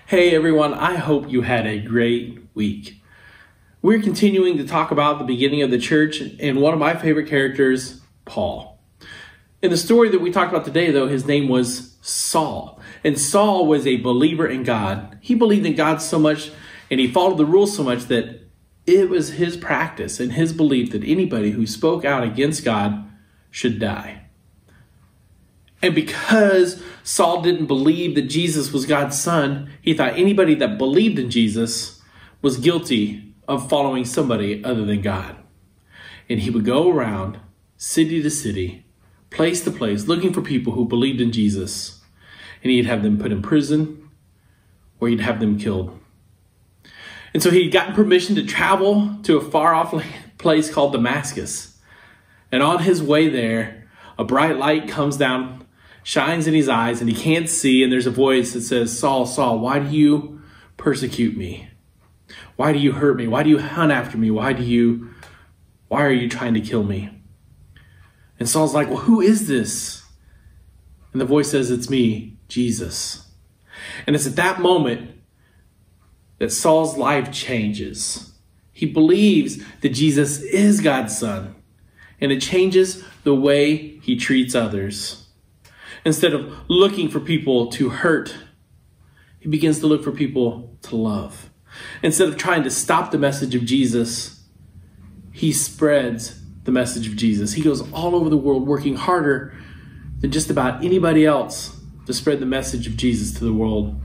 Hey everyone, I hope you had a great week. We're continuing to talk about the beginning of the church and one of my favorite characters, Paul. In the story that we talked about today, though, his name was Saul. And Saul was a believer in God. He believed in God so much and he followed the rules so much that it was his practice and his belief that anybody who spoke out against God should die. And because Saul didn't believe that Jesus was God's son, he thought anybody that believed in Jesus was guilty of following somebody other than God. And he would go around city to city, place to place, looking for people who believed in Jesus. And he'd have them put in prison or he'd have them killed. And so he'd gotten permission to travel to a far off place called Damascus. And on his way there, a bright light comes down, shines in his eyes, and he can't see, and there's a voice that says, Saul, Saul, why do you persecute me? Why do you hurt me? Why do you hunt after me? Why are you trying to kill me? And Saul's like, well, who is this? And the voice says, it's me, Jesus. And it's at that moment that Saul's life changes. He believes that Jesus is God's son, and it changes the way he treats others. Instead of looking for people to hurt, he begins to look for people to love. Instead of trying to stop the message of Jesus, he spreads the message of Jesus. He goes all over the world working harder than just about anybody else to spread the message of Jesus to the world.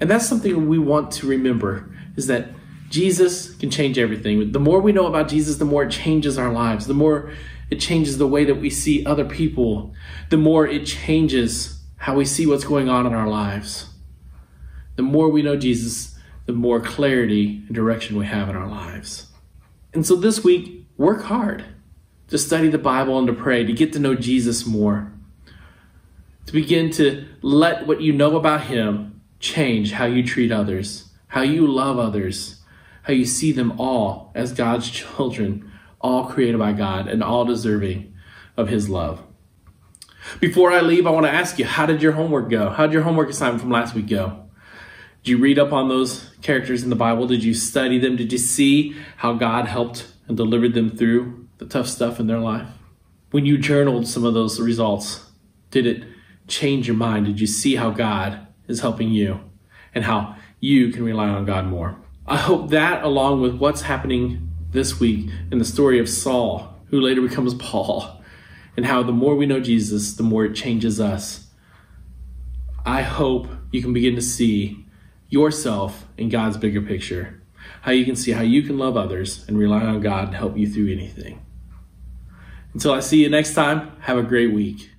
And that's something we want to remember, is that Jesus can change everything. The more we know about Jesus, the more it changes our lives. The more it changes the way that we see other people. The more it changes how we see what's going on in our lives. The more we know Jesus, the more clarity and direction we have in our lives. And so this week, work hard to study the Bible and to pray, to get to know Jesus more. To begin to let what you know about him change how you treat others, how you love others, how you see them all as God's children, all created by God and all deserving of his love. Before I leave, I want to ask you, how did your homework go? How did your homework assignment from last week go? Did you read up on those characters in the Bible? Did you study them? Did you see how God helped and delivered them through the tough stuff in their life? When you journaled some of those results, did it change your mind? Did you see how God is helping you and how you can rely on God more? I hope that, along with what's happening this week in the story of Saul, who later becomes Paul, and how the more we know Jesus, the more it changes us. I hope you can begin to see yourself in God's bigger picture, how you can see how you can love others and rely on God to help you through anything. Until I see you next time, have a great week.